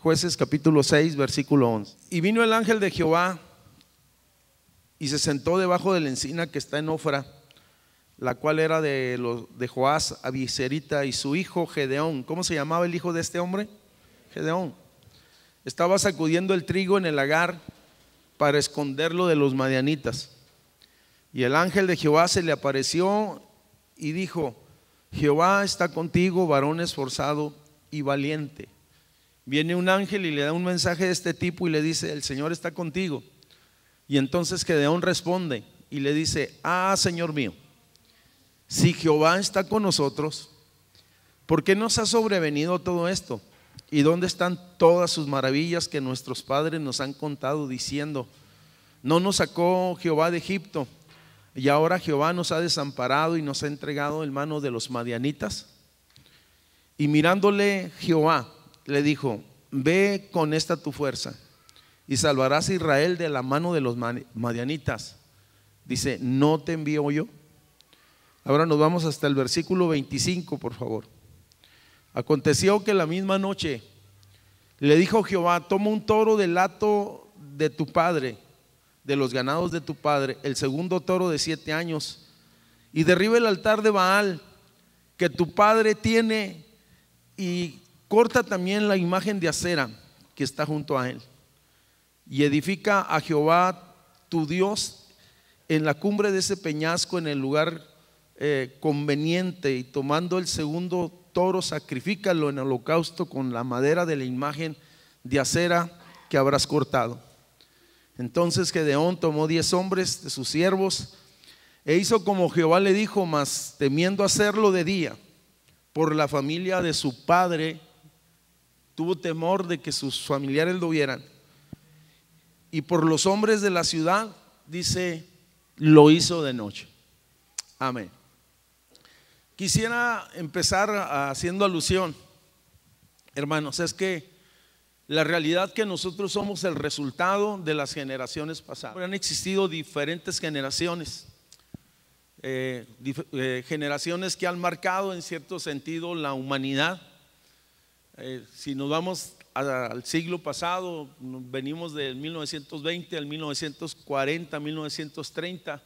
Jueces capítulo 6 versículo 11. Y vino el ángel de Jehová y se sentó debajo de la encina que está en Ofra, la cual era de Joás Abiezerita, y su hijo Gedeón. ¿Cómo se llamaba el hijo de este hombre? Gedeón. Estaba sacudiendo el trigo en el lagar para esconderlo de los madianitas. Y el ángel de Jehová se le apareció y dijo: Jehová está contigo, varón esforzado y valiente. Viene un ángel y le da un mensaje de este tipo y le dice: el Señor está contigo. Y entonces Gedeón responde y le dice: Señor mío, si Jehová está con nosotros, ¿por qué nos ha sobrevenido todo esto? ¿Y dónde están todas sus maravillas que nuestros padres nos han contado, diciendo: no nos sacó Jehová de Egipto, y ahora Jehová nos ha desamparado y nos ha entregado en mano de los madianitas? Y mirándole Jehová le dijo: ve con esta tu fuerza y salvarás a Israel de la mano de los madianitas. Dice: ¿no te envío yo? Ahora nos vamos hasta el versículo 25, por favor. Aconteció que la misma noche le dijo Jehová: toma un toro del hato de tu padre, de los ganados de tu padre, el segundo toro de 7 años, y derriba el altar de Baal que tu padre tiene, y corta también la imagen de Acera que está junto a él, y edifica a Jehová tu Dios en la cumbre de ese peñasco, en el lugar conveniente, y tomando el segundo toro, sacrifícalo en holocausto con la madera de la imagen de Acera que habrás cortado. Entonces Gedeón tomó 10 hombres de sus siervos e hizo como Jehová le dijo, mas temiendo hacerlo de día por la familia de su padre, tuvo temor de que sus familiares lo vieran, y por los hombres de la ciudad, dice, lo hizo de noche. Amén. Quisiera empezar haciendo alusión, hermanos, es que la realidad que nosotros somos el resultado de las generaciones pasadas. Han existido diferentes generaciones, generaciones que han marcado en cierto sentido la humanidad. Si nos vamos al siglo pasado, venimos del 1920 al 1940, 1930.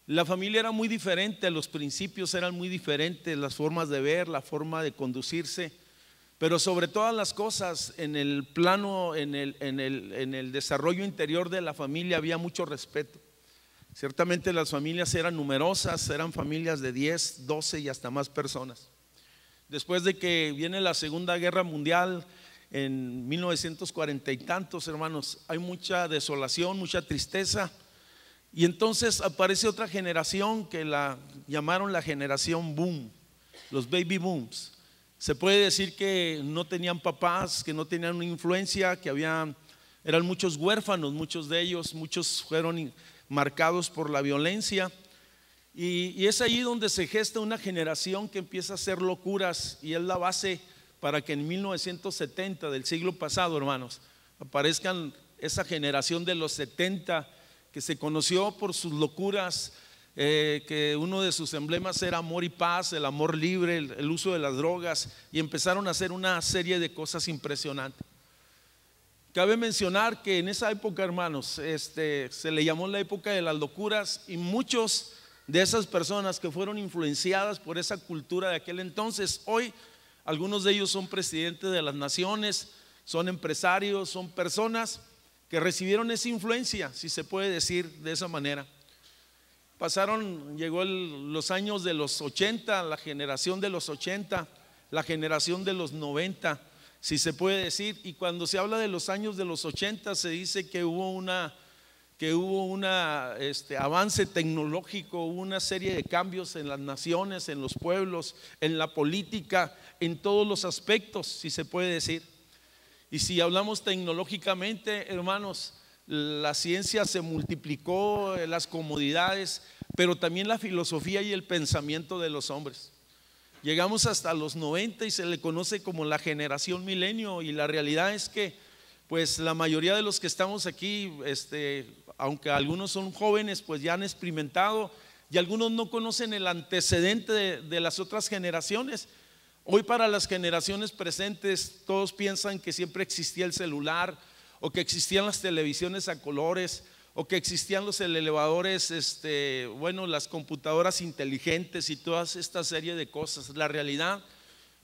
La familia era muy diferente, los principios eran muy diferentes, las formas de ver, la forma de conducirse, pero sobre todas las cosas, en el plano, en el desarrollo interior de la familia había mucho respeto. Ciertamente las familias eran numerosas, eran familias de 10, 12 y hasta más personas. Después de que viene la Segunda Guerra Mundial en 1940 y tantos, hermanos, hay mucha desolación, mucha tristeza. Y entonces aparece otra generación que la llamaron la generación boom, los baby booms. Se puede decir que no tenían papás, que no tenían una influencia, que eran muchos huérfanos, muchos de ellos, muchos fueron marcados por la violencia. Y es ahí donde se gesta una generación que empieza a hacer locuras, y es la base para que en 1970 del siglo pasado, hermanos, aparezcan esa generación de los 70 que se conoció por sus locuras, que uno de sus emblemas era amor y paz, el amor libre, el uso de las drogas, y empezaron a hacer una serie de cosas impresionantes. Cabe mencionar que en esa época, hermanos, se le llamó la época de las locuras, y muchos de esas personas que fueron influenciadas por esa cultura de aquel entonces, hoy algunos de ellos son presidentes de las naciones, son empresarios, son personas que recibieron esa influencia, si se puede decir de esa manera. Llegó los años de los 80, la generación de los 80, la generación de los 90, si se puede decir. Y cuando se habla de los años de los 80, se dice que hubo un avance tecnológico, hubo una serie de cambios en las naciones, en los pueblos, en la política, en todos los aspectos, si se puede decir. Y si hablamos tecnológicamente, hermanos, la ciencia se multiplicó, las comodidades, pero también la filosofía y el pensamiento de los hombres. Llegamos hasta los 90 y se le conoce como la generación milenio, y la realidad es que pues la mayoría de los que estamos aquí, aunque algunos son jóvenes, pues ya han experimentado, y algunos no conocen el antecedente de las otras generaciones. Hoy para las generaciones presentes todos piensan que siempre existía el celular, o que existían las televisiones a colores, o que existían los elevadores, las computadoras inteligentes y toda esta serie de cosas. La realidad,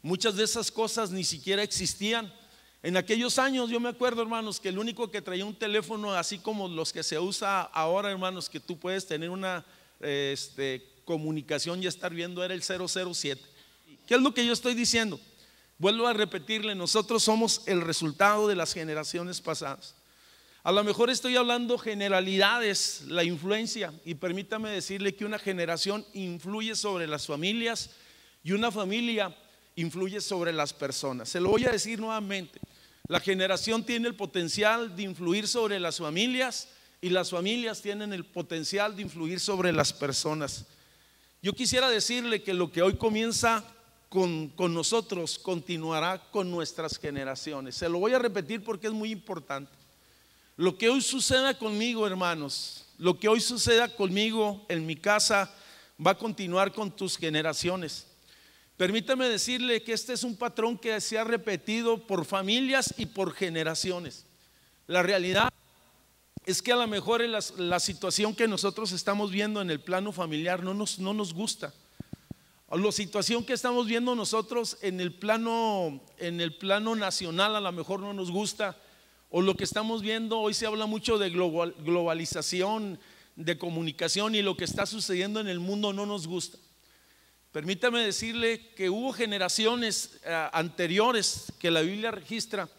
muchas de esas cosas ni siquiera existían. En aquellos años yo me acuerdo, hermanos, que el único que traía un teléfono así como los que se usa ahora, hermanos, que tú puedes tener una comunicación y estar viendo, era el 007. ¿Qué es lo que yo estoy diciendo? Vuelvo a repetirle, nosotros somos el resultado de las generaciones pasadas. A lo mejor estoy hablando generalidades, la influencia, y permítame decirle que una generación influye sobre las familias y una familia influye sobre las personas. Se lo voy a decir nuevamente, la generación tiene el potencial de influir sobre las familias y las familias tienen el potencial de influir sobre las personas. Yo quisiera decirle que lo que hoy comienza con nosotros continuará con nuestras generaciones. Se lo voy a repetir porque es muy importante. Lo que hoy suceda conmigo, hermanos, lo que hoy suceda conmigo en mi casa va a continuar con tus generaciones. Permítame decirle que este es un patrón que se ha repetido por familias y por generaciones. La realidad es que a lo mejor la situación que nosotros estamos viendo en el plano familiar no nos gusta. La situación que estamos viendo nosotros en el plano nacional a lo mejor no nos gusta. O lo que estamos viendo, hoy se habla mucho de globalización, de comunicación, y lo que está sucediendo en el mundo no nos gusta. Permítame decirle que hubo generaciones anteriores que la Biblia registra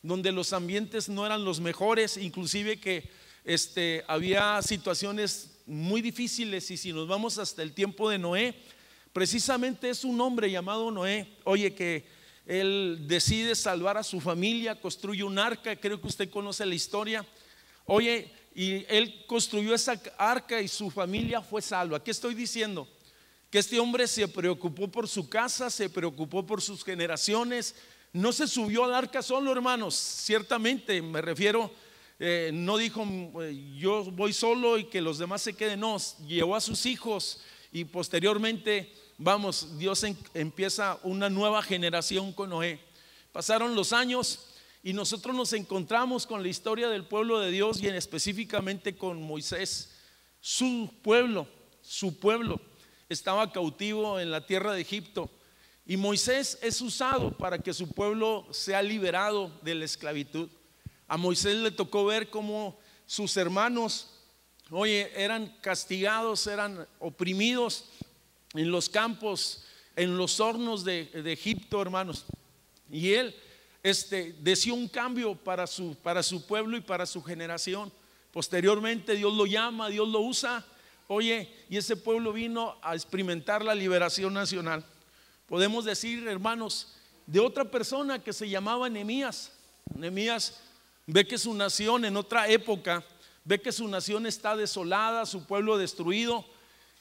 donde los ambientes no eran los mejores, inclusive que había situaciones muy difíciles. Y si nos vamos hasta el tiempo de Noé, precisamente es un hombre llamado Noé, oye, que él decide salvar a su familia, construye un arca, creo que usted conoce la historia. Oye, y él construyó esa arca y su familia fue salva. ¿Qué estoy diciendo? Que este hombre se preocupó por su casa, se preocupó por sus generaciones. No se subió al arca solo, hermanos, ciertamente me refiero, no dijo yo voy solo y que los demás se queden. No, llevó a sus hijos y posteriormente, Dios empieza una nueva generación con Noé. Pasaron los años y nosotros nos encontramos con la historia del pueblo de Dios y específicamente con Moisés. Su pueblo estaba cautivo en la tierra de Egipto y Moisés es usado para que su pueblo sea liberado de la esclavitud. A Moisés le tocó ver cómo sus hermanos, eran castigados, eran oprimidos en los campos, en los hornos de Egipto, hermanos. Y él deseó un cambio para su pueblo y para su generación. Posteriormente Dios lo llama, Dios lo usa. Y ese pueblo vino a experimentar la liberación nacional. Podemos decir, hermanos, de otra persona que se llamaba Nehemías. Nehemías ve que su nación en otra época, ve que su nación está desolada, su pueblo destruido.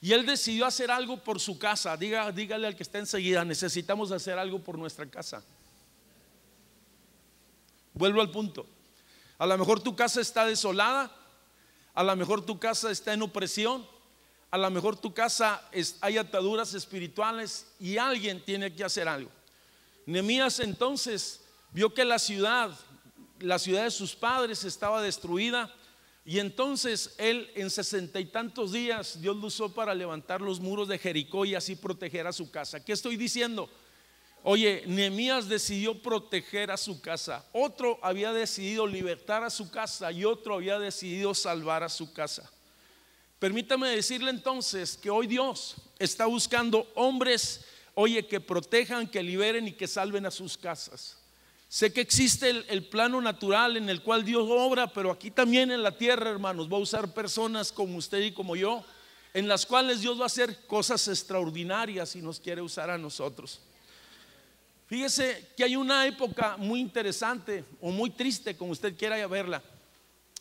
Y él decidió hacer algo por su casa. Dígale al que está enseguida, necesitamos hacer algo por nuestra casa. Vuelvo al punto. A lo mejor tu casa está desolada, a lo mejor tu casa está en opresión, a lo mejor tu casa hay ataduras espirituales y alguien tiene que hacer algo. Nehemías entonces vio que la ciudad de sus padres estaba destruida. Y entonces él en 60 y tantos días Dios lo usó para levantar los muros de Jericó y así proteger a su casa. ¿Qué estoy diciendo? Nehemías decidió proteger a su casa. Otro había decidido libertar a su casa y otro había decidido salvar a su casa. Permítame decirle entonces que hoy Dios está buscando hombres, que protejan, que liberen y que salven a sus casas. Sé que existe el plano natural en el cual Dios obra, pero aquí también en la tierra, hermanos, va a usar personas como usted y como yo, en las cuales Dios va a hacer cosas extraordinarias y nos quiere usar a nosotros. Fíjese que hay una época muy interesante o muy triste, como usted quiera verla.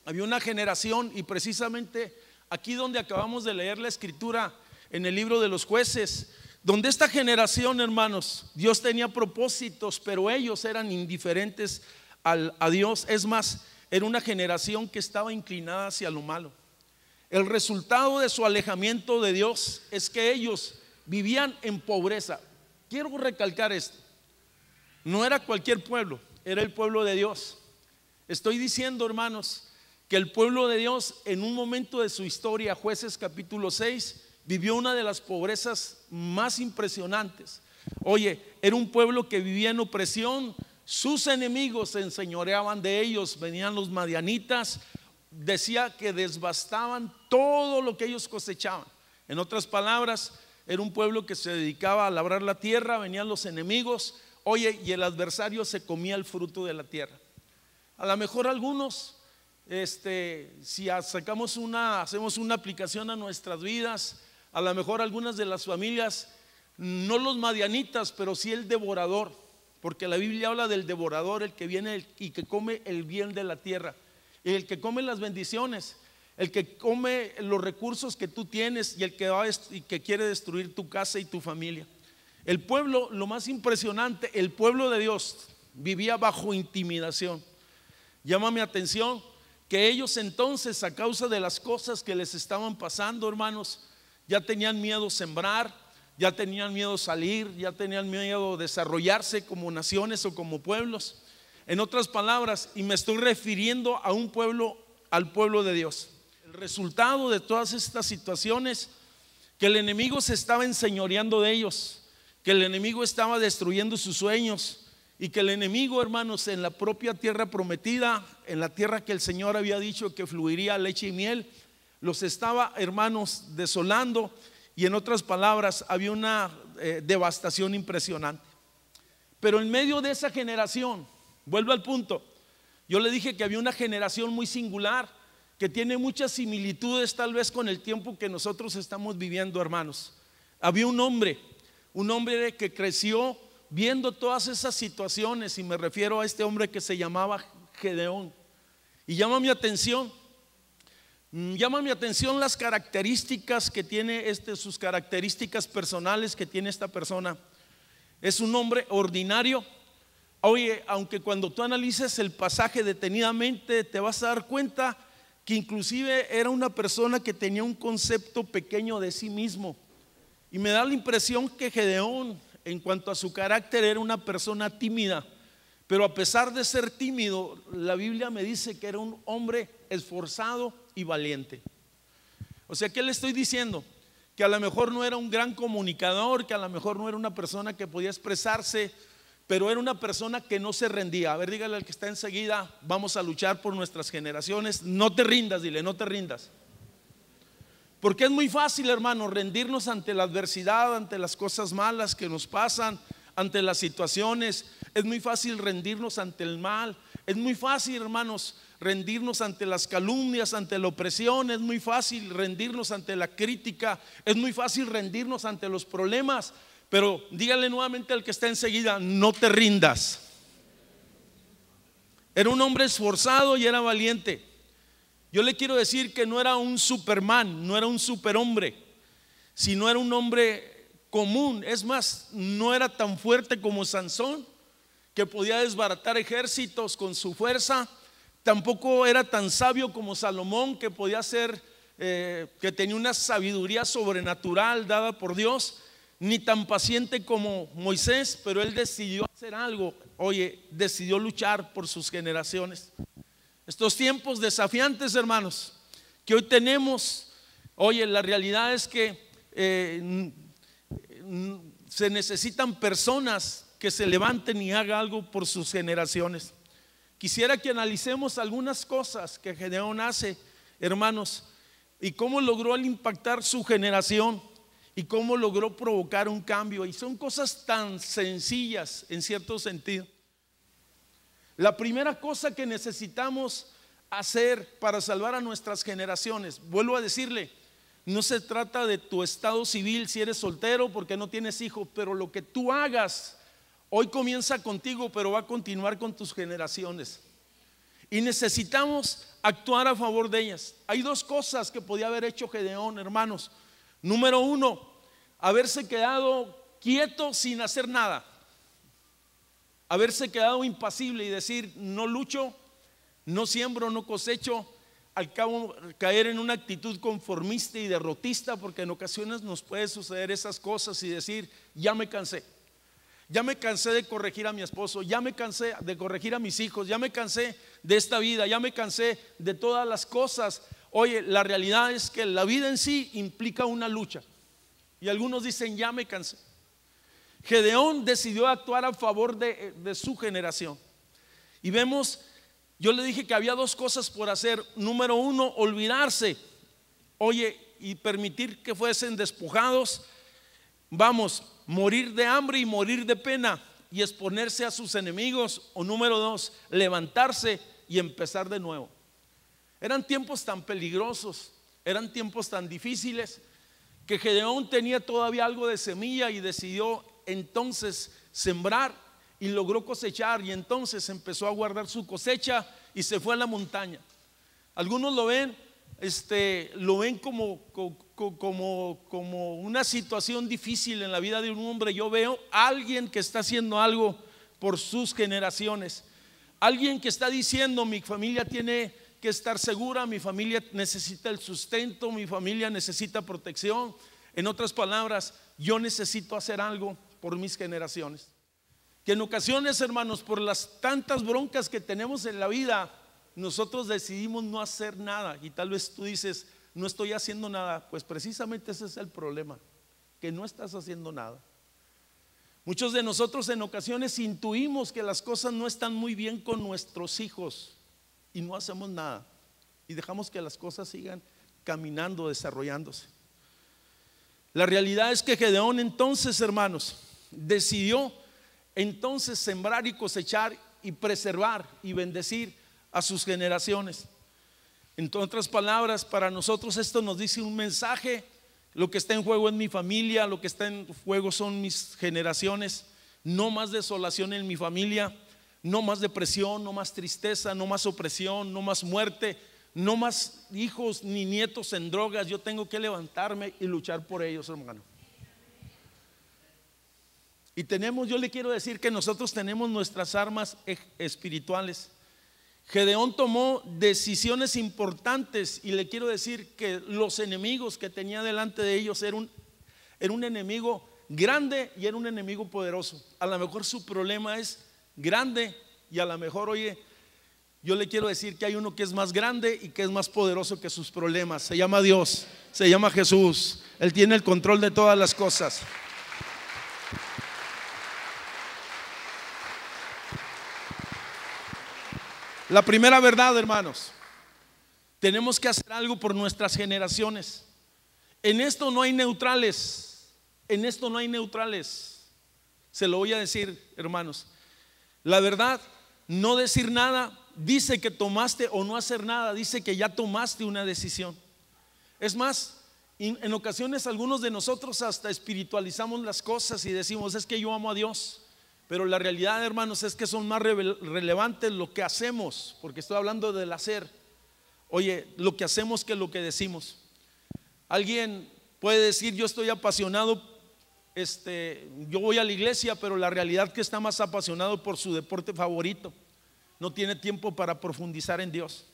Había una generación, y precisamente aquí donde acabamos de leer la escritura en el libro de los Jueces, donde esta generación, hermanos, Dios tenía propósitos, pero ellos eran indiferentes a Dios. Es más, era una generación que estaba inclinada hacia lo malo. El resultado de su alejamiento de Dios es que ellos vivían en pobreza. Quiero recalcar esto. No era cualquier pueblo, era el pueblo de Dios. Estoy diciendo, hermanos, que el pueblo de Dios en un momento de su historia, Jueces capítulo 6, vivió una de las pobrezas más impresionantes. Oye, era un pueblo que vivía en opresión, sus enemigos se enseñoreaban de ellos, venían los madianitas, decía que devastaban todo lo que ellos cosechaban. En otras palabras, era un pueblo que se dedicaba a labrar la tierra, venían los enemigos, oye, y el adversario se comía el fruto de la tierra. A lo mejor algunos, si hacemos una aplicación a nuestras vidas, a lo mejor algunas de las familias, no los madianitas, pero sí el devorador, porque la Biblia habla del devorador, el que viene y que come el bien de la tierra, el que come las bendiciones, el que come los recursos que tú tienes y el que va y que quiere destruir tu casa y tu familia. El pueblo, lo más impresionante, el pueblo de Dios vivía bajo intimidación. Llama mi atención que ellos entonces, a causa de las cosas que les estaban pasando, hermanos, ya tenían miedo sembrar, ya tenían miedo salir, ya tenían miedo desarrollarse como naciones o como pueblos. En otras palabras, y me estoy refiriendo a un pueblo, al pueblo de Dios. El resultado de todas estas situaciones, que el enemigo se estaba enseñoreando de ellos, que el enemigo estaba destruyendo sus sueños, y que el enemigo, hermanos, en la propia tierra prometida, en la tierra que el Señor había dicho que fluiría leche y miel, los estaba, hermanos, desolando. Y en otras palabras, había una devastación impresionante. Pero en medio de esa generación, vuelvo al punto, yo le dije que había una generación muy singular, que tiene muchas similitudes tal vez con el tiempo que nosotros estamos viviendo, hermanos. Había un hombre que creció viendo todas esas situaciones, y me refiero a este hombre que se llamaba Gedeón. Y llama mi atención las características que tiene sus características personales que tiene esta persona. Es un hombre ordinario. Oye, aunque cuando tú analices el pasaje detenidamente te vas a dar cuenta que inclusive era una persona que tenía un concepto pequeño de sí mismo. Y me da la impresión que Gedeón, en cuanto a su carácter, era una persona tímida. Pero a pesar de ser tímido, la Biblia me dice que era un hombre esforzado y valiente. O sea, ¿qué le estoy diciendo? Que a lo mejor no era un gran comunicador, que a lo mejor no era una persona que podía expresarse, pero era una persona que no se rendía. A ver, dígale al que está enseguida: vamos a luchar por nuestras generaciones. No te rindas, dile, no te rindas. Porque es muy fácil, hermano, rendirnos ante la adversidad, ante las cosas malas que nos pasan, ante las situaciones. Es muy fácil rendirnos ante el mal. Es muy fácil, hermanos, rendirnos ante las calumnias, ante la opresión. Es muy fácil rendirnos ante la crítica. Es muy fácil rendirnos ante los problemas. Pero dígale nuevamente al que está enseguida: no te rindas. Era un hombre esforzado y era valiente. Yo le quiero decir que no era un Superman, no era un superhombre, sino era un hombre común. Es más, no era tan fuerte como Sansón, que podía desbaratar ejércitos con su fuerza. Tampoco era tan sabio como Salomón, que podía ser, que tenía una sabiduría sobrenatural dada por Dios. Ni tan paciente como Moisés, pero él decidió hacer algo. Oye, decidió luchar por sus generaciones. Estos tiempos desafiantes, hermanos, que hoy tenemos, oye, la realidad es que se necesitan personas que se levanten y hagan algo por sus generaciones. Quisiera que analicemos algunas cosas que Gedeón hace, hermanos, y cómo logró impactar su generación y cómo logró provocar un cambio. Y son cosas tan sencillas en cierto sentido. La primera cosa que necesitamos hacer para salvar a nuestras generaciones, vuelvo a decirle, no se trata de tu estado civil, si eres soltero porque no tienes hijos, pero lo que tú hagas hoy comienza contigo, pero va a continuar con tus generaciones. Y necesitamos actuar a favor de ellas. Hay dos cosas que podía haber hecho Gedeón, hermanos. Número uno, haberse quedado quieto sin hacer nada. Haberse quedado impasible y decir: no lucho, no siembro, no cosecho. Al cabo, caer en una actitud conformista y derrotista, porque en ocasiones nos puede suceder esas cosas y decir: ya me cansé. Ya me cansé de corregir a mi esposo, ya me cansé de corregir a mis hijos, ya me cansé de esta vida, ya me cansé de todas las cosas. Oye, la realidad es que la vida en sí implica una lucha. Y algunos dicen, ya me cansé. Gedeón decidió actuar a favor de su generación. Y vemos, yo le dije que había dos cosas por hacer. Número uno, olvidarse, oye, y permitir que fuesen despojados. Vamos, morir de hambre y morir de pena y exponerse a sus enemigos. O número dos, levantarse y empezar de nuevo. Eran tiempos tan peligrosos, eran tiempos tan difíciles, que Gedeón tenía todavía algo de semilla y decidió entonces sembrar y logró cosechar, y entonces empezó a guardar su cosecha y se fue a la montaña. Algunos lo ven como una situación difícil en la vida de un hombre. Yo veo a alguien que está haciendo algo por sus generaciones, alguien que está diciendo: mi familia tiene que estar segura, mi familia necesita el sustento, mi familia necesita protección. En otras palabras, yo necesito hacer algo por mis generaciones. Que en ocasiones, hermanos, por las tantas broncas que tenemos en la vida, nosotros decidimos no hacer nada. Y tal vez tú dices: no estoy haciendo nada. Pues precisamente ese es el problema, que no estás haciendo nada. Muchos de nosotros en ocasiones intuimos que las cosas no están muy bien con nuestros hijos y no hacemos nada, y dejamos que las cosas sigan caminando, desarrollándose. La realidad es que Gedeón entonces, hermanos, decidió entonces sembrar y cosechar y preservar y bendecir a sus generaciones. En otras palabras, para nosotros esto nos dice un mensaje: lo que está en juego es mi familia, lo que está en juego son mis generaciones. No más desolación en mi familia, no más depresión, no más tristeza, no más opresión, no más muerte, no más hijos ni nietos en drogas. Yo tengo que levantarme y luchar por ellos, hermano. Y yo le quiero decir que nosotros tenemos nuestras armas espirituales. Gedeón tomó decisiones importantes, y le quiero decir que los enemigos que tenía delante de ellos era un enemigo grande y era un enemigo poderoso. A lo mejor su problema es grande, y a lo mejor, oye, yo le quiero decir que hay uno que es más grande y que es más poderoso que sus problemas. Se llama Dios, se llama Jesús. Él tiene el control de todas las cosas. La primera verdad, hermanos: tenemos que hacer algo por nuestras generaciones. En esto no hay neutrales. En esto no hay neutrales. Se lo voy a decir, hermanos. La verdad, no decir nada dice que tomaste, o no hacer nada dice que ya tomaste una decisión. Es más, en ocasiones algunos de nosotros hasta espiritualizamos las cosas y decimos: es que yo amo a Dios. Pero la realidad, hermanos, es que son más relevantes lo que hacemos, porque estoy hablando del hacer. Oye, lo que hacemos que lo que decimos. Alguien puede decir: yo estoy apasionado, yo voy a la iglesia, pero la realidad es que está más apasionado por su deporte favorito. No tiene tiempo para profundizar en Dios.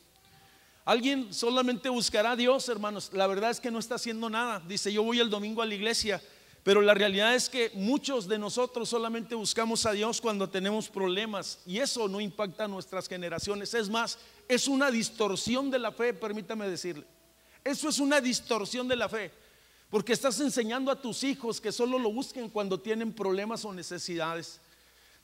Alguien solamente buscará a Dios, hermanos. La verdad es que no está haciendo nada. Dice: yo voy el domingo a la iglesia. Pero la realidad es que muchos de nosotros solamente buscamos a Dios cuando tenemos problemas, y eso no impacta a nuestras generaciones. Es más, es una distorsión de la fe, permítame decirle. Eso es una distorsión de la fe, porque estás enseñando a tus hijos que solo lo busquen cuando tienen problemas o necesidades.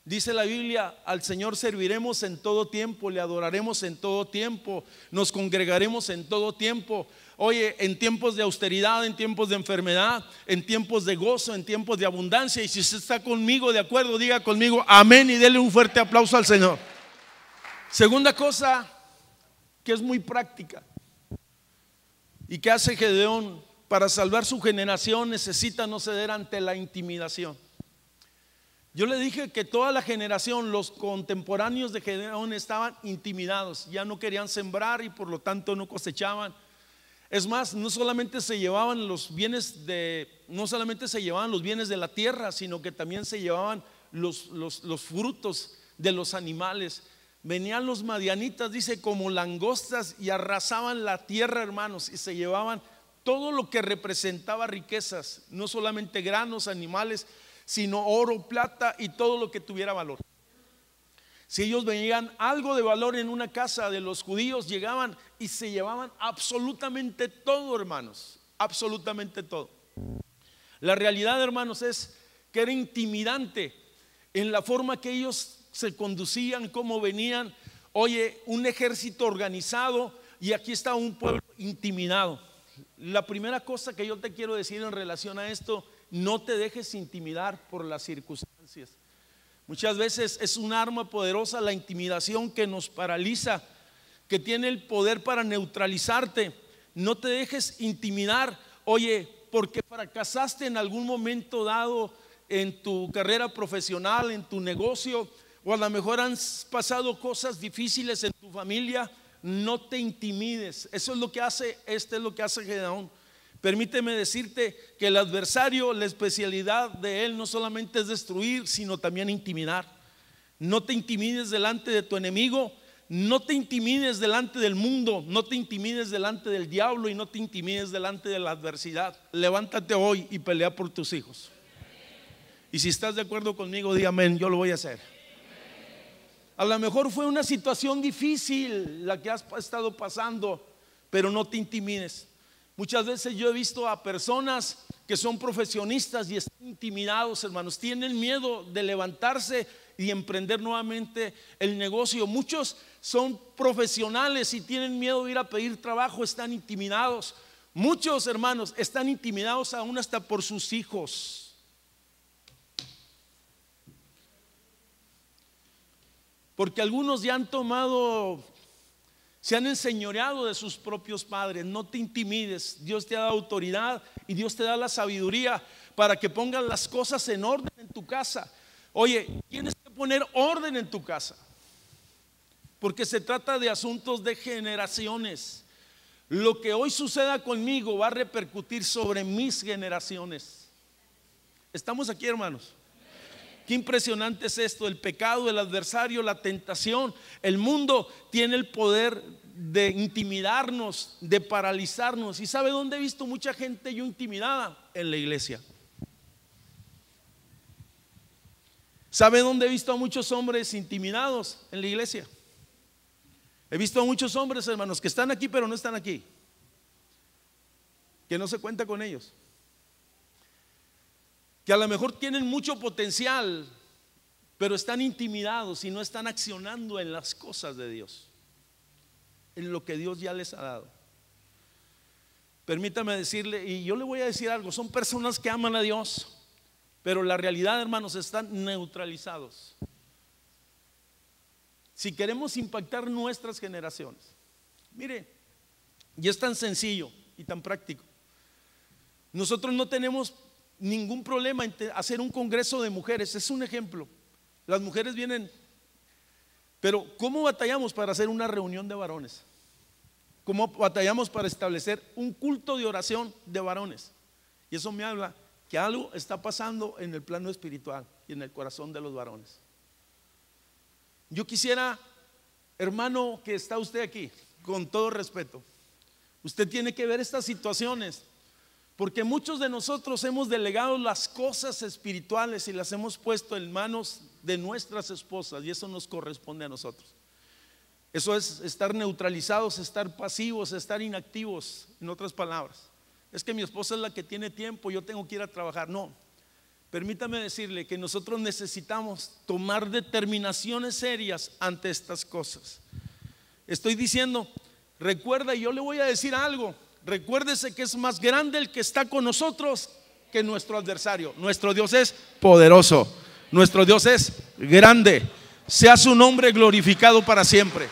Dice la Biblia: al Señor serviremos en todo tiempo, le adoraremos en todo tiempo, nos congregaremos en todo tiempo. Oye, en tiempos de austeridad, en tiempos de enfermedad, en tiempos de gozo, en tiempos de abundancia. Y si usted está conmigo de acuerdo, diga conmigo amén y dele un fuerte aplauso al Señor. Segunda cosa que es muy práctica y que hace Gedeón para salvar su generación: necesita no ceder ante la intimidación. Yo le dije que toda la generación, los contemporáneos de Gedeón, estaban intimidados, ya no querían sembrar y por lo tanto no cosechaban. Es más, no solamente se llevaban los bienes de la tierra, sino que también se llevaban los frutos de los animales. Venían los madianitas, dice, como langostas, y arrasaban la tierra, hermanos, y se llevaban todo lo que representaba riquezas, no solamente granos, animales, sino oro, plata y todo lo que tuviera valor. Si ellos veían algo de valor en una casa de los judíos, llegaban y se llevaban absolutamente todo, hermanos, absolutamente todo. La realidad, hermanos, es que era intimidante en la forma que ellos se conducían, cómo venían. Oye, un ejército organizado y aquí está un pueblo intimidado. La primera cosa que yo te quiero decir en relación a esto: no te dejes intimidar por las circunstancias. Muchas veces es un arma poderosa la intimidación que nos paraliza, que tiene el poder para neutralizarte. No te dejes intimidar, oye, porque fracasaste en algún momento dado en tu carrera profesional, en tu negocio, o a lo mejor han pasado cosas difíciles en tu familia. No te intimides. Eso es lo que hace, es lo que hace Gedeón. Permíteme decirte que el adversario, la especialidad de él no solamente es destruir, sino también intimidar. No te intimides delante de tu enemigo, no te intimides delante del mundo, no te intimides delante del diablo y no te intimides delante de la adversidad. Levántate hoy y pelea por tus hijos. Y si estás de acuerdo conmigo, di amén, yo lo voy a hacer. A lo mejor fue una situación difícil la que has estado pasando, pero no te intimides. Muchas veces yo he visto a personas que son profesionistas y están intimidados, hermanos. Tienen miedo de levantarse y emprender nuevamente el negocio. Muchos son profesionales y tienen miedo de ir a pedir trabajo, están intimidados. Muchos, hermanos, están intimidados aún hasta por sus hijos. Porque algunos ya han tomado, se han enseñoreado de sus propios padres. No te intimides. Dios te da autoridad y Dios te da la sabiduría para que pongas las cosas en orden en tu casa. Oye, tienes que poner orden en tu casa, porque se trata de asuntos de generaciones. Lo que hoy suceda conmigo va a repercutir sobre mis generaciones. ¿Estamos aquí, hermanos? Qué impresionante es esto: el pecado, el adversario, la tentación. El mundo tiene el poder de intimidarnos, de paralizarnos. ¿Y sabe dónde he visto mucha gente yo intimidada? En la iglesia. ¿Sabe dónde he visto a muchos hombres intimidados? En la iglesia. He visto a muchos hombres, hermanos, que están aquí pero no están aquí, que no se cuenta con ellos, que a lo mejor tienen mucho potencial, pero están intimidados y no están accionando en las cosas de Dios, en lo que Dios ya les ha dado. Permítame decirle, y yo le voy a decir algo: son personas que aman a Dios, pero la realidad, hermanos, están neutralizados. Si queremos impactar nuestras generaciones, mire, y es tan sencillo y tan práctico. Nosotros no tenemos ningún problema en hacer un congreso de mujeres. Es un ejemplo. Las mujeres vienen, pero ¿cómo batallamos para hacer una reunión de varones? ¿Cómo batallamos para establecer un culto de oración de varones? Y eso me habla que algo está pasando en el plano espiritual y en el corazón de los varones. Yo quisiera, hermano, que está usted aquí, con todo respeto, usted tiene que ver estas situaciones, porque muchos de nosotros hemos delegado las cosas espirituales y las hemos puesto en manos de nuestras esposas, y eso nos corresponde a nosotros. Eso es estar neutralizados, estar pasivos, estar inactivos. En otras palabras, es que mi esposa es la que tiene tiempo, yo tengo que ir a trabajar. No, permítame decirle que nosotros necesitamos tomar determinaciones serias ante estas cosas. Estoy diciendo, recuerda, y yo le voy a decir algo: recuérdese que es más grande el que está con nosotros que nuestro adversario. Nuestro Dios es poderoso, nuestro Dios es grande. Sea su nombre glorificado para siempre.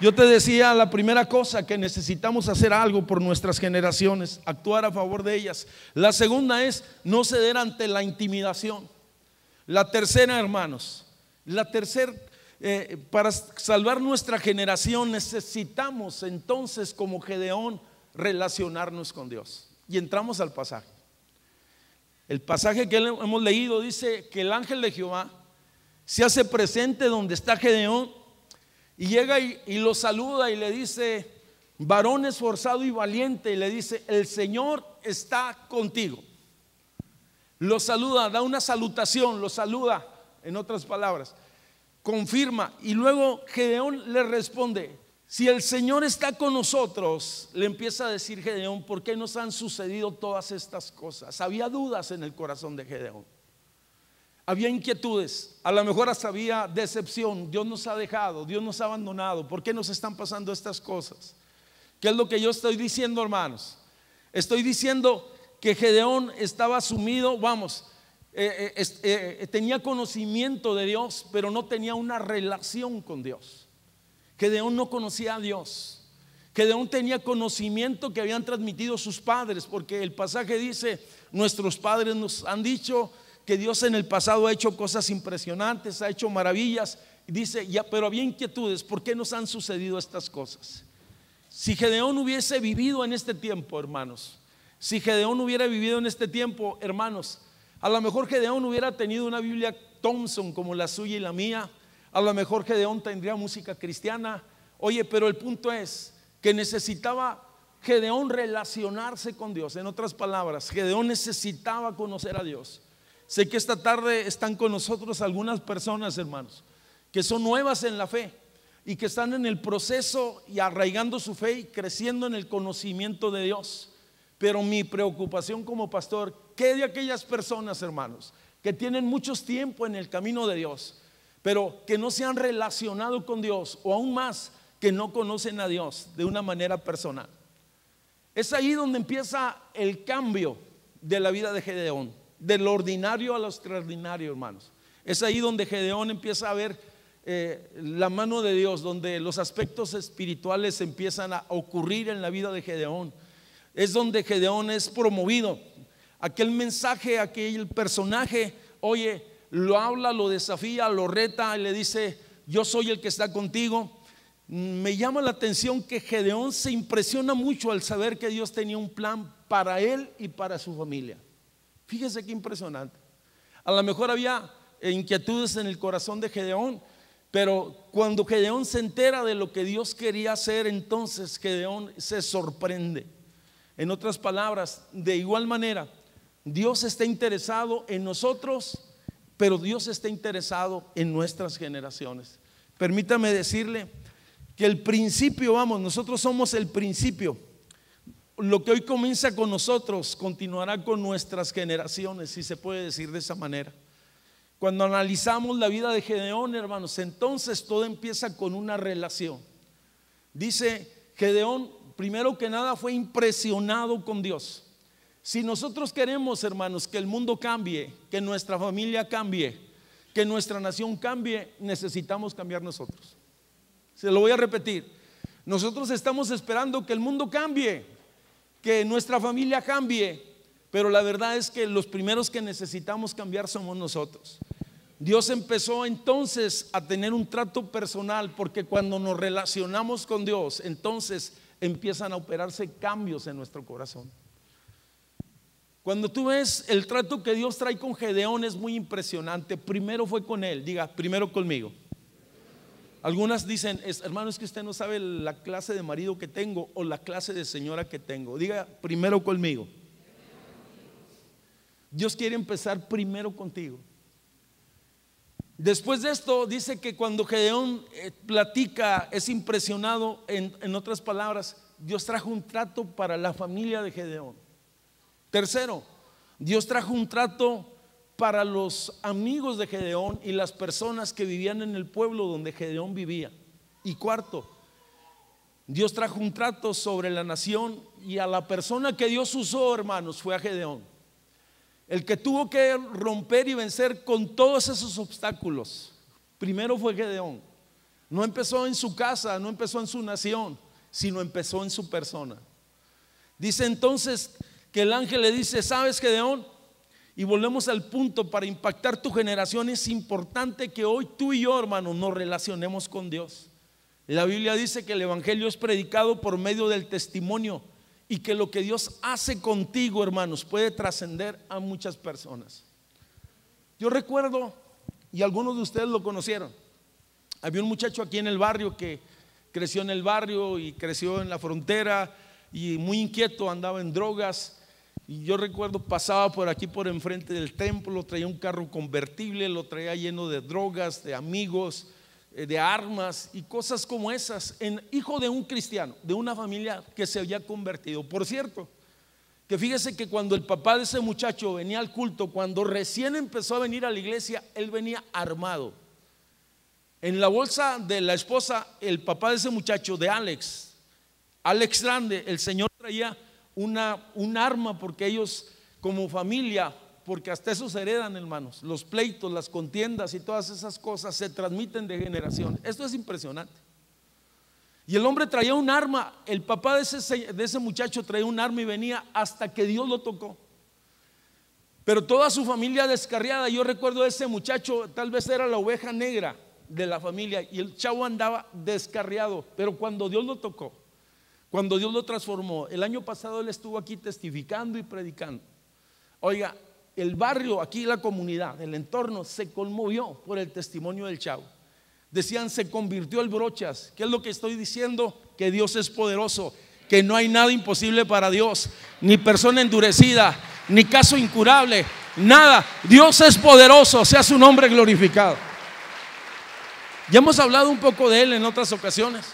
Yo te decía, la primera cosa, que necesitamos hacer algo por nuestras generaciones, actuar a favor de ellas. La segunda es no ceder ante la intimidación. La tercera, hermanos, para salvar nuestra generación necesitamos entonces, como Gedeón, relacionarnos con Dios. Y entramos al pasaje. El pasaje que hemos leído dice que el ángel de Jehová se hace presente donde está Gedeón y llega y lo saluda y le dice: varón esforzado y valiente, y le dice: el Señor está contigo. lo saluda, da una salutación, lo saluda, en otras palabras, confirma. Y luego Gedeón le responde: si el Señor está con nosotros, le empieza a decir Gedeón, ¿por qué nos han sucedido todas estas cosas? Había dudas en el corazón de Gedeón, había inquietudes, a lo mejor hasta había decepción. Dios nos ha dejado, Dios nos ha abandonado, ¿por qué nos están pasando estas cosas? ¿Qué es lo que yo estoy diciendo, hermanos? Estoy diciendo que Gedeón estaba sumido, tenía conocimiento de Dios, pero no tenía una relación con Dios. Gedeón no conocía a Dios. Gedeón tenía conocimiento que habían transmitido sus padres, porque el pasaje dice: nuestros padres nos han dicho que Dios en el pasado ha hecho cosas impresionantes, ha hecho maravillas. Y dice, ya, pero había inquietudes, ¿por qué nos han sucedido estas cosas? Si Gedeón hubiese vivido en este tiempo, hermanos, si Gedeón hubiera vivido en este tiempo, hermanos, a lo mejor Gedeón hubiera tenido una Biblia Thompson como la suya y la mía. A lo mejor Gedeón tendría música cristiana. Oye, pero el punto es que necesitaba Gedeón relacionarse con Dios. En otras palabras, Gedeón necesitaba conocer a Dios. Sé que esta tarde están con nosotros algunas personas, hermanos, que son nuevas en la fe y que están en el proceso y arraigando su fe y creciendo en el conocimiento de Dios. Pero mi preocupación como pastor, ¿qué de aquellas personas, hermanos, que tienen mucho tiempo en el camino de Dios, pero que no se han relacionado con Dios, o aún más, que no conocen a Dios de una manera personal? Es ahí donde empieza el cambio de la vida de Gedeón, de lo ordinario a lo extraordinario, hermanos. Es ahí donde Gedeón empieza a ver la mano de Dios, donde los aspectos espirituales empiezan a ocurrir en la vida de Gedeón. Es donde Gedeón es promovido. Aquel mensaje, aquel personaje, oye, lo habla, lo desafía, lo reta y le dice: yo soy el que está contigo. Me llama la atención que Gedeón se impresiona mucho al saber que Dios tenía un plan para él y para su familia. Fíjese qué impresionante. A lo mejor había inquietudes en el corazón de Gedeón, pero cuando Gedeón se entera de lo que Dios quería hacer, entonces Gedeón se sorprende. En otras palabras, de igual manera, Dios está interesado en nosotros, pero Dios está interesado en nuestras generaciones. Permítame decirle que el principio, nosotros somos el principio. Lo que hoy comienza con nosotros continuará con nuestras generaciones, si se puede decir de esa manera. Cuando analizamos la vida de Gedeón, hermanos, entonces todo empieza con una relación. Dice Gedeón, primero que nada, fue impresionado con Dios. Si nosotros queremos, hermanos, que el mundo cambie, que nuestra familia cambie, que nuestra nación cambie, necesitamos cambiar nosotros. Se lo voy a repetir. Nosotros estamos esperando que el mundo cambie, que nuestra familia cambie, pero la verdad es que los primeros que necesitamos cambiar somos nosotros. Dios empezó entonces a tener un trato personal, porque cuando nos relacionamos con Dios, entonces empiezan a operarse cambios en nuestro corazón. Cuando tú ves el trato que Dios trae con Gedeón, es muy impresionante. Primero fue con él, diga, primero conmigo. Algunas dicen, hermano, es que usted no sabe la clase de marido que tengo o la clase de señora que tengo. Diga, primero conmigo. Dios quiere empezar primero contigo. Después de esto dice que cuando Gedeón platica, es impresionado. En otras palabras, Dios trajo un trato para la familia de Gedeón. Tercero, Dios trajo un trato para los amigos de Gedeón y las personas que vivían en el pueblo donde Gedeón vivía. Y cuarto, Dios trajo un trato sobre la nación, y a la persona que Dios usó, hermanos, fue a Gedeón. El que tuvo que romper y vencer con todos esos obstáculos, primero fue Gedeón. No empezó en su casa, no empezó en su nación, sino empezó en su persona. Dice entonces que el ángel le dice: ¿sabes, Gedeón? Y volvemos al punto, para impactar tu generación es importante que hoy tú y yo, hermanos, nos relacionemos con Dios. La Biblia dice que el evangelio es predicado por medio del testimonio, y que lo que Dios hace contigo, hermanos, puede trascender a muchas personas. Yo recuerdo, y algunos de ustedes lo conocieron, había un muchacho aquí en el barrio que creció en el barrio y creció en la frontera, y muy inquieto, andaba en drogas. Y yo recuerdo, pasaba por aquí por enfrente del templo, traía un carro convertible, lo traía lleno de drogas, de amigos, de armas y cosas como esas, hijo de un cristiano, de una familia que se había convertido. Por cierto, que fíjese que cuando el papá de ese muchacho venía al culto, cuando recién empezó a venir a la iglesia, él venía armado. En la bolsa de la esposa, el papá de ese muchacho, de Alex Grande, el Señor traía un arma, porque ellos como familia, porque hasta eso se heredan, hermanos, los pleitos, las contiendas y todas esas cosas se transmiten de generación. Esto es impresionante. Y el hombre traía un arma, el papá de ese muchacho traía un arma y venía hasta que Dios lo tocó. Pero toda su familia descarriada. Yo recuerdo a ese muchacho, tal vez era la oveja negra de la familia, y el chavo andaba descarriado. Pero cuando Dios lo tocó, cuando Dios lo transformó, el año pasado él estuvo aquí testificando y predicando. Oiga, el barrio, aquí la comunidad, el entorno se conmovió por el testimonio del chavo. Decían, se convirtió el brochas. ¿Qué es lo que estoy diciendo? Que Dios es poderoso, que no hay nada imposible para Dios, ni persona endurecida, ni caso incurable, nada. Dios es poderoso, sea su nombre glorificado. Ya hemos hablado un poco de él en otras ocasiones.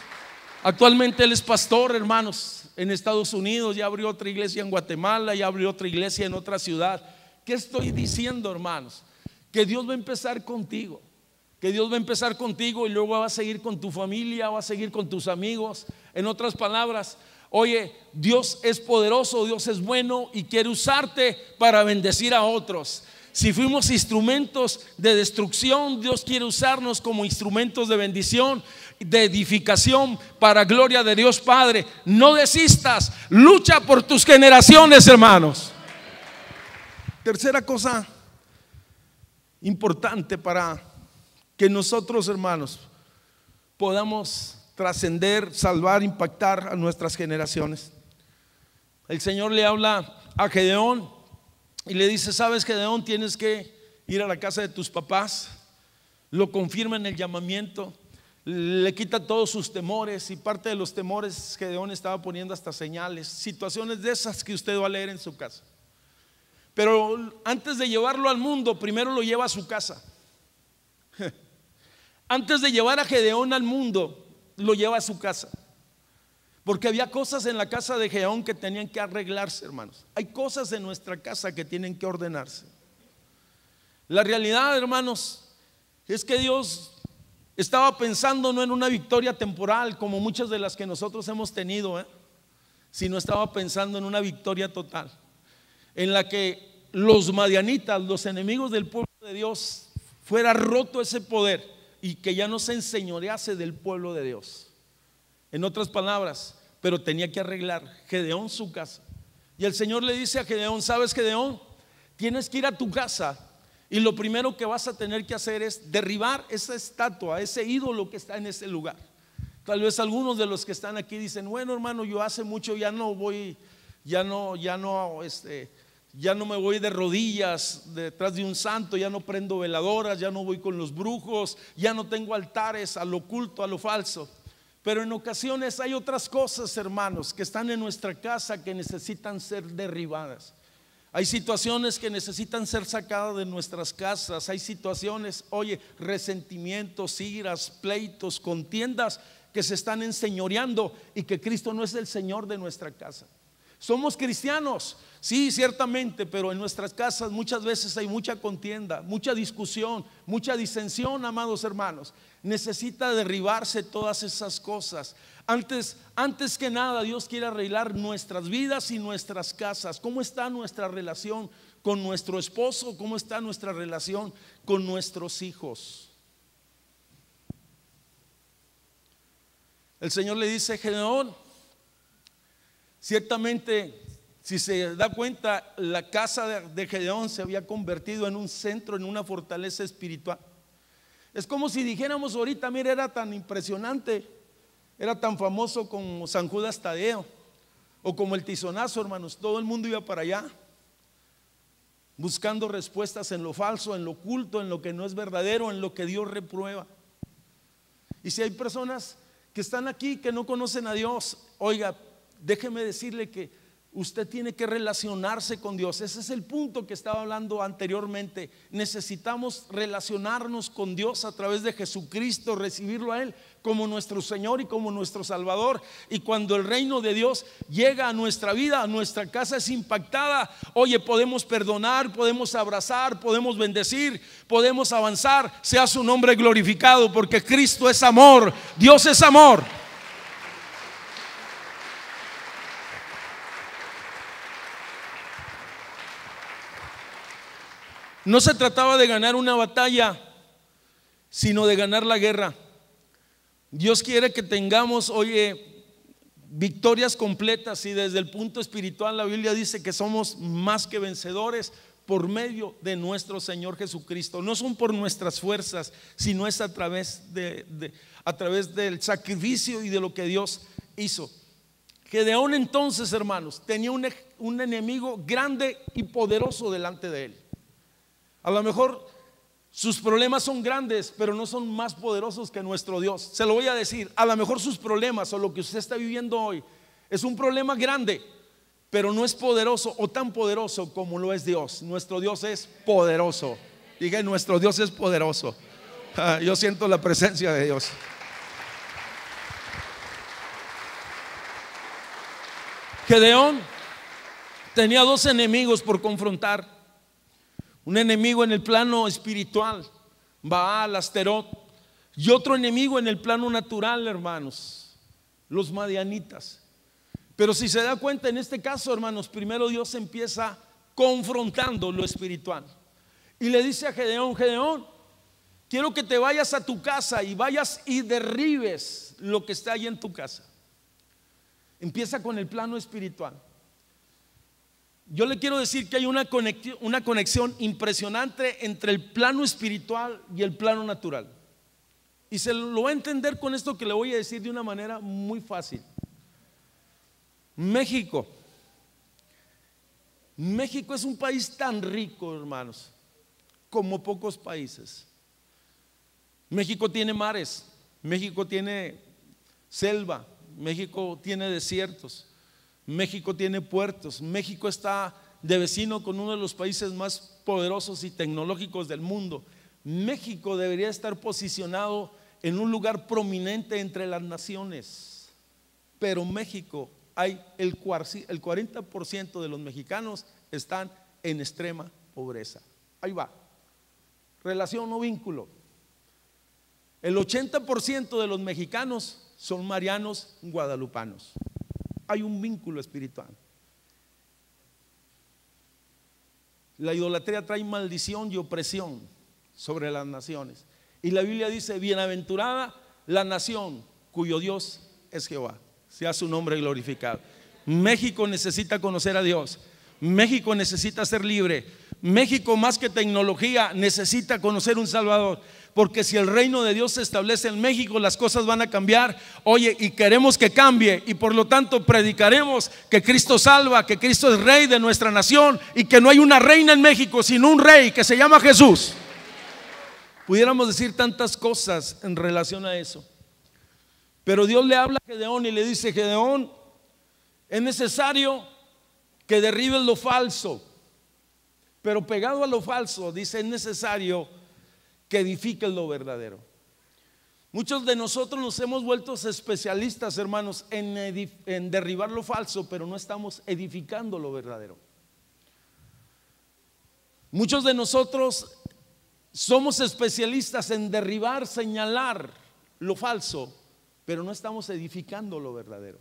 Actualmente él es pastor, hermanos, en Estados Unidos. Ya abrió otra iglesia en Guatemala, ya abrió otra iglesia en otra ciudad. ¿Qué estoy diciendo, hermanos? Que Dios va a empezar contigo. Que Dios va a empezar contigo y luego va a seguir con tu familia, va a seguir con tus amigos. En otras palabras, oye, Dios es poderoso, Dios es bueno y quiere usarte para bendecir a otros. Si fuimos instrumentos de destrucción, Dios quiere usarnos como instrumentos de bendición, de edificación, para gloria de Dios Padre. No desistas, lucha por tus generaciones, hermanos. Tercera cosa importante para que nosotros, hermanos, podamos trascender, salvar, impactar a nuestras generaciones. El Señor le habla a Gedeón y le dice: sabes, Gedeón, tienes que ir a la casa de tus papás. Lo confirma en el llamamiento, le quita todos sus temores, y parte de los temores Gedeón estaba poniendo hasta señales, situaciones de esas que usted va a leer en su casa. Pero antes de llevarlo al mundo, primero lo lleva a su casa. Antes de llevar a Gedeón al mundo, lo lleva a su casa. Porque había cosas en la casa de Gedeón que tenían que arreglarse, hermanos. Hay cosas en nuestra casa que tienen que ordenarse. La realidad, hermanos, es que Dios estaba pensando no en una victoria temporal como muchas de las que nosotros hemos tenido, sino estaba pensando en una victoria total, en la que los madianitas, los enemigos del pueblo de Dios, fuera roto ese poder y que ya no se enseñorease del pueblo de Dios. En otras palabras, pero tenía que arreglar Gedeón su casa. Y el Señor le dice a Gedeón: sabes, Gedeón, tienes que ir a tu casa y lo primero que vas a tener que hacer es derribar esa estatua, ese ídolo que está en ese lugar. Tal vez algunos de los que están aquí dicen: bueno, hermano, yo hace mucho ya no voy, ya no me voy de rodillas detrás de un santo, ya no prendo veladoras, ya no voy con los brujos, ya no tengo altares a lo oculto, a lo falso. Pero en ocasiones hay otras cosas, hermanos, que están en nuestra casa que necesitan ser derribadas. Hay situaciones que necesitan ser sacadas de nuestras casas. Hay situaciones, oye, resentimientos, iras, pleitos, contiendas que se están enseñoreando y que Cristo no es el Señor de nuestra casa. Somos cristianos, sí, ciertamente, pero en nuestras casas muchas veces hay mucha contienda, mucha discusión, mucha disensión, amados hermanos. Necesita derribarse todas esas cosas. Antes que nada, Dios quiere arreglar nuestras vidas y nuestras casas. ¿Cómo está nuestra relación con nuestro esposo? ¿Cómo está nuestra relación con nuestros hijos? El Señor le dice: Gedeón, ciertamente, si se da cuenta, la casa de Gedeón se había convertido en un centro, en una fortaleza espiritual. Es como si dijéramos ahorita: mira, era tan impresionante, era tan famoso como San Judas Tadeo o como el Tizonazo, hermanos. Todo el mundo iba para allá buscando respuestas en lo falso, en lo oculto, en lo que no es verdadero, en lo que Dios reprueba. Y si hay personas que están aquí que no conocen a Dios, oiga, déjeme decirle que Usted tiene que relacionarse con Dios. Ese es el punto que estaba hablando anteriormente. Necesitamos relacionarnos con Dios a través de Jesucristo, recibirlo a Él como nuestro Señor y como nuestro Salvador. Y cuando el reino de Dios llega a nuestra vida, a nuestra casa es impactada. Oye, podemos perdonar, podemos abrazar, podemos bendecir, podemos avanzar. Sea su nombre glorificado, porque Cristo es amor, Dios es amor. No se trataba de ganar una batalla, sino de ganar la guerra. Dios quiere que tengamos, oye, victorias completas, y desde el punto espiritual la Biblia dice que somos más que vencedores por medio de nuestro Señor Jesucristo. No son por nuestras fuerzas, sino es a través del sacrificio y de lo que Dios hizo. Gedeón entonces, hermanos, tenía un enemigo grande y poderoso delante de él. A lo mejor sus problemas son grandes, pero no son más poderosos que nuestro Dios. Se lo voy a decir, a lo mejor sus problemas o lo que usted está viviendo hoy es un problema grande, pero no es poderoso o tan poderoso como lo es Dios. Nuestro Dios es poderoso. Dije, nuestro Dios es poderoso. Yo siento la presencia de Dios. Gedeón tenía dos enemigos por confrontar. Un enemigo en el plano espiritual, Baal, Asterot, y otro enemigo en el plano natural, hermanos, los madianitas. Pero si se da cuenta, en este caso, hermanos, primero Dios empieza confrontando lo espiritual y le dice a Gedeón: Gedeón, quiero que te vayas a tu casa y vayas y derribes lo que está ahí en tu casa. Empieza con el plano espiritual. Yo le quiero decir que hay una conexión impresionante entre el plano espiritual y el plano natural. Y se lo va a entender con esto que le voy a decir de una manera muy fácil. México es un país tan rico, hermanos, como pocos países. México tiene mares, México tiene selva, México tiene desiertos, México tiene puertos. México está de vecino con uno de los países más poderosos y tecnológicos del mundo. México debería estar posicionado en un lugar prominente entre las naciones, pero México, el 40% de los mexicanos están en extrema pobreza. Ahí va, relación o vínculo. El 80% de los mexicanos son marianos guadalupanos. Hay un vínculo espiritual. La idolatría trae maldición y opresión sobre las naciones. Y la Biblia dice: bienaventurada la nación cuyo Dios es Jehová. Sea su nombre glorificado. México necesita conocer a Dios. México necesita ser libre. México, más que tecnología, necesita conocer un Salvador. Porque si el reino de Dios se establece en México, las cosas van a cambiar. Oye, y queremos que cambie, y por lo tanto predicaremos que Cristo salva, que Cristo es rey de nuestra nación, y que no hay una reina en México, sino un rey que se llama Jesús. Pudiéramos decir tantas cosas en relación a eso, pero Dios le habla a Gedeón y le dice: Gedeón, es necesario que derribes lo falso. Pero pegado a lo falso, dice, es necesario que edifiques lo verdadero. Muchos de nosotros nos hemos vuelto especialistas, hermanos, en derribar lo falso, pero no estamos edificando lo verdadero. Muchos de nosotros somos especialistas en derribar, señalar lo falso, pero no estamos edificando lo verdadero.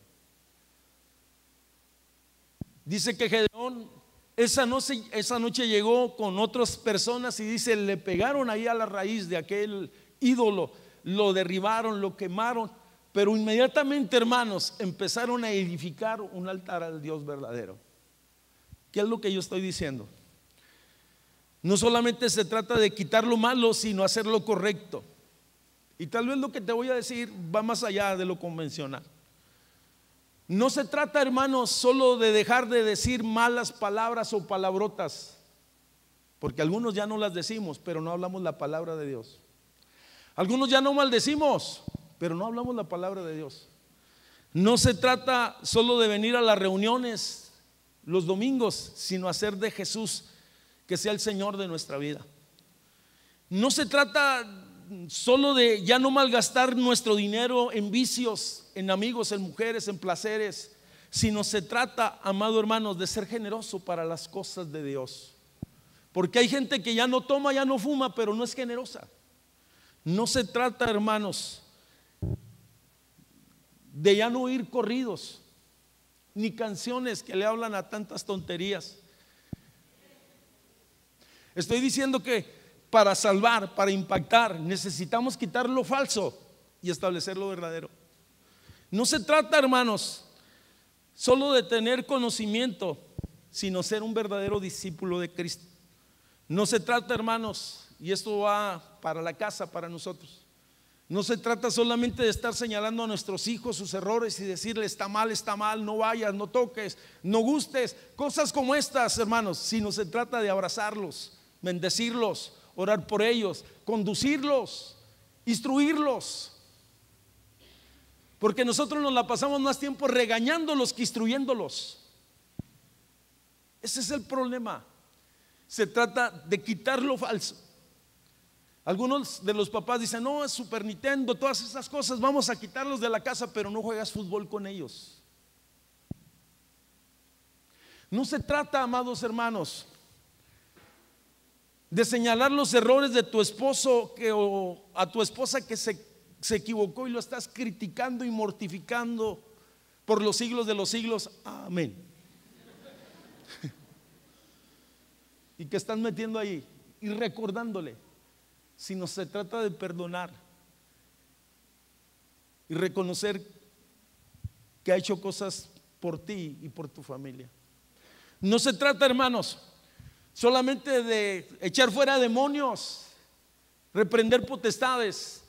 Dice que Gedeón esa noche llegó con otras personas y dice, le pegaron ahí a la raíz de aquel ídolo, lo derribaron, lo quemaron, pero inmediatamente, hermanos, empezaron a edificar un altar al Dios verdadero. ¿Qué es lo que yo estoy diciendo? No solamente se trata de quitar lo malo, sino hacer lo correcto. Y tal vez lo que te voy a decir va más allá de lo convencional. No se trata, hermanos, solo de dejar de decir malas palabras o palabrotas, porque algunos ya no las decimos, pero no hablamos la palabra de Dios. Algunos ya no maldecimos, pero no hablamos la palabra de Dios. No se trata solo de venir a las reuniones los domingos, sino hacer de Jesús que sea el Señor de nuestra vida. No se trata solo de ya no malgastar nuestro dinero en vicios, en amigos, en mujeres, en placeres, sino se trata, amado hermanos, de ser generoso para las cosas de Dios. Porque hay gente que ya no toma, ya no fuma, pero no es generosa. No se trata, hermanos, de ya no oír corridos ni canciones que le hablan a tantas tonterías. Estoy diciendo que para salvar, para impactar, necesitamos quitar lo falso y establecer lo verdadero. No se trata, hermanos, solo de tener conocimiento, sino ser un verdadero discípulo de Cristo. No se trata, hermanos, y esto va para la casa, para nosotros, no se trata solamente de estar señalando a nuestros hijos sus errores y decirle está mal, no vayas, no toques, no gustes, cosas como estas, hermanos, sino se trata de abrazarlos, bendecirlos, orar por ellos, conducirlos, instruirlos. Porque nosotros nos la pasamos más tiempo regañándolos que instruyéndolos. Ese es el problema. Se trata de quitar lo falso. Algunos de los papás dicen, no, es Super Nintendo, todas esas cosas, vamos a quitarlos de la casa, pero no juegas fútbol con ellos. No se trata, amados hermanos, de señalar los errores de tu esposo o a tu esposa que se equivocó y lo estás criticando y mortificando por los siglos de los siglos. Amén. Y que están metiendo ahí y recordándole, sino se trata de perdonar y reconocer que ha hecho cosas por ti y por tu familia. No se trata, hermanos, solamente de echar fuera demonios, reprender potestades.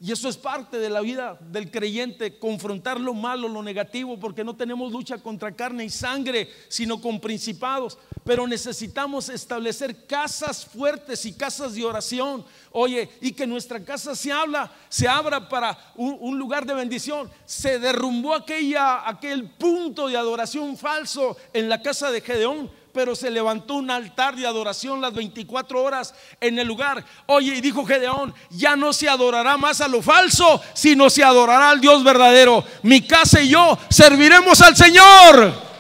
Y eso es parte de la vida del creyente, confrontar lo malo, lo negativo, porque no tenemos lucha contra carne y sangre, sino con principados. Pero necesitamos establecer casas fuertes y casas de oración. Oye, y que nuestra casa se abra para un lugar de bendición. Se derrumbó aquel punto de adoración falso en la casa de Gedeón, pero se levantó un altar de adoración las 24 horas en el lugar. Oye, y dijo Gedeón, ya no se adorará más a lo falso, sino se adorará al Dios verdadero. Mi casa y yo serviremos al Señor.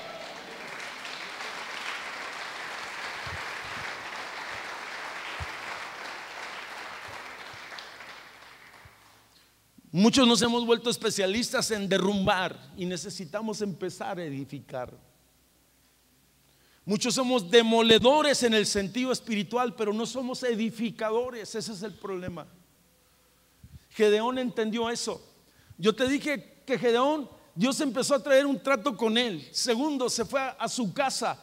Muchos nos hemos vuelto especialistas en derrumbar y necesitamos empezar a edificar. Muchos somos demoledores en el sentido espiritual, pero no somos edificadores. Ese es el problema. Gedeón entendió eso. Yo te dije que Gedeón, Dios empezó a traer un trato con él. Segundo, se fue a su casa.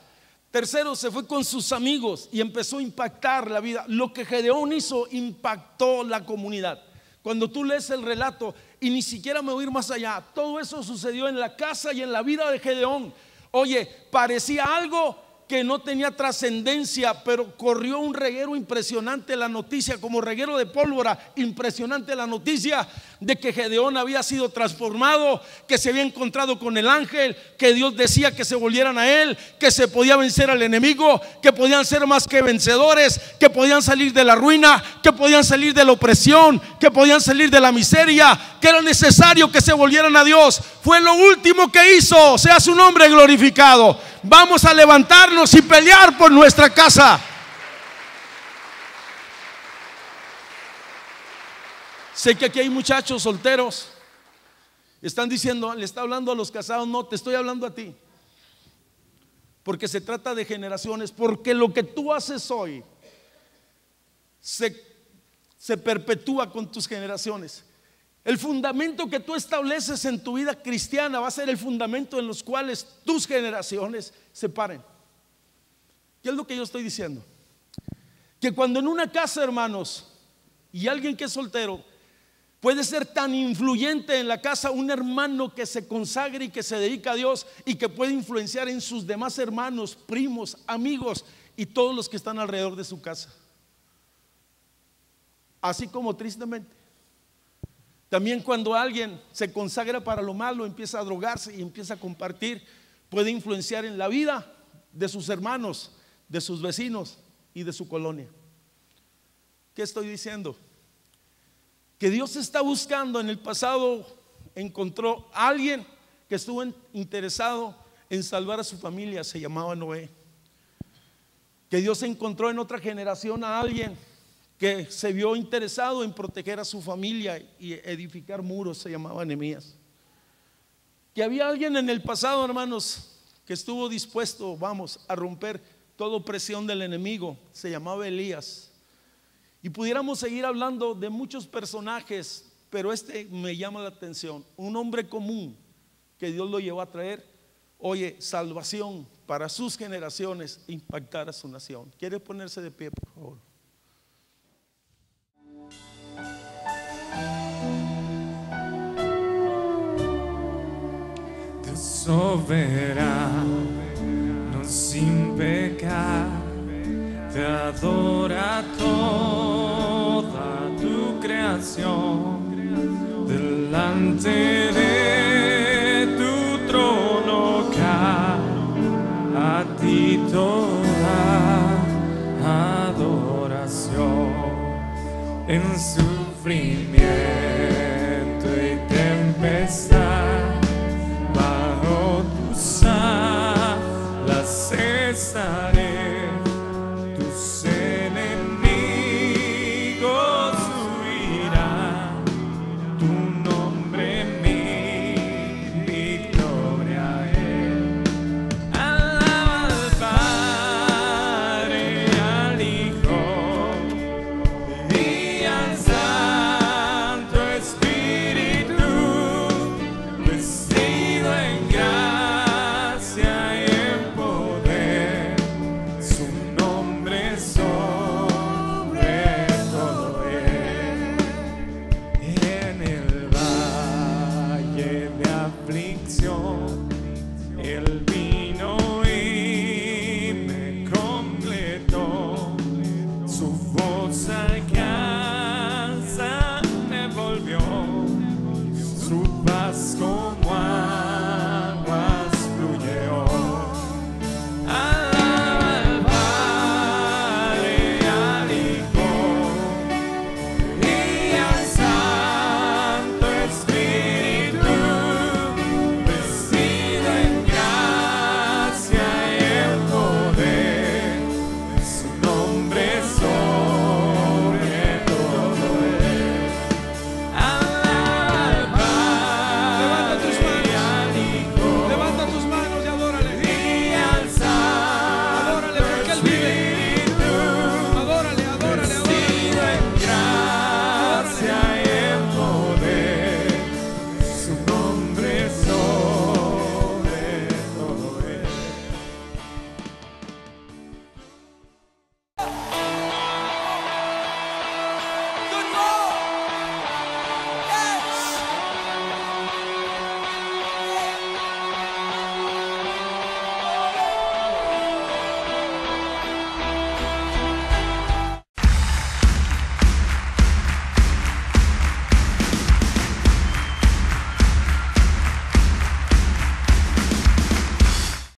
Tercero, se fue con sus amigos y empezó a impactar la vida. Lo que Gedeón hizo impactó la comunidad. Cuando tú lees el relato, y ni siquiera me voy a ir más allá, todo eso sucedió en la casa y en la vida de Gedeón. Oye, parecía algo que no tenía trascendencia, pero corrió un reguero impresionante la noticia, como reguero de pólvora, impresionante la noticia de que Gedeón había sido transformado, que se había encontrado con el ángel, que Dios decía que se volvieran a él, que se podía vencer al enemigo, que podían ser más que vencedores, que podían salir de la ruina, que podían salir de la opresión, que podían salir de la miseria, que era necesario que se volvieran a Dios. Fue lo último que hizo. Sea su nombre glorificado. Vamos a levantarnos y pelear por nuestra casa. Sé que aquí hay muchachos solteros. Están diciendo, le está hablando a los casados. No, te estoy hablando a ti. Porque se trata de generaciones. Porque lo que tú haces hoy se perpetúa con tus generaciones. El fundamento que tú estableces en tu vida cristiana va a ser el fundamento en los cuales tus generaciones se paren. ¿Qué es lo que yo estoy diciendo? Que cuando en una casa, hermanos, y alguien que es soltero puede ser tan influyente en la casa, un hermano que se consagre y que se dedica a Dios y que puede influenciar en sus demás hermanos, primos, amigos y todos los que están alrededor de su casa. Así como tristemente también cuando alguien se consagra para lo malo, empieza a drogarse y empieza a compartir, puede influenciar en la vida de sus hermanos, de sus vecinos y de su colonia. ¿Qué estoy diciendo? Que Dios está buscando. En el pasado encontró a alguien que estuvo interesado en salvar a su familia, se llamaba Noé. Que Dios encontró en otra generación a alguien que se vio interesado en proteger a su familia y edificar muros, se llamaba Nehemías. Que había alguien en el pasado, hermanos, que estuvo dispuesto, a romper toda opresión del enemigo, se llamaba Elías. Y pudiéramos seguir hablando de muchos personajes, pero este me llama la atención. Un hombre común que Dios lo llevó a traer, salvación para sus generaciones, impactar a su nación. ¿Quiere ponerse de pie, por favor? Dios soberano, sin pecar, te adora toda tu creación. Delante de tu trono cae a ti toda adoración. En sufrimiento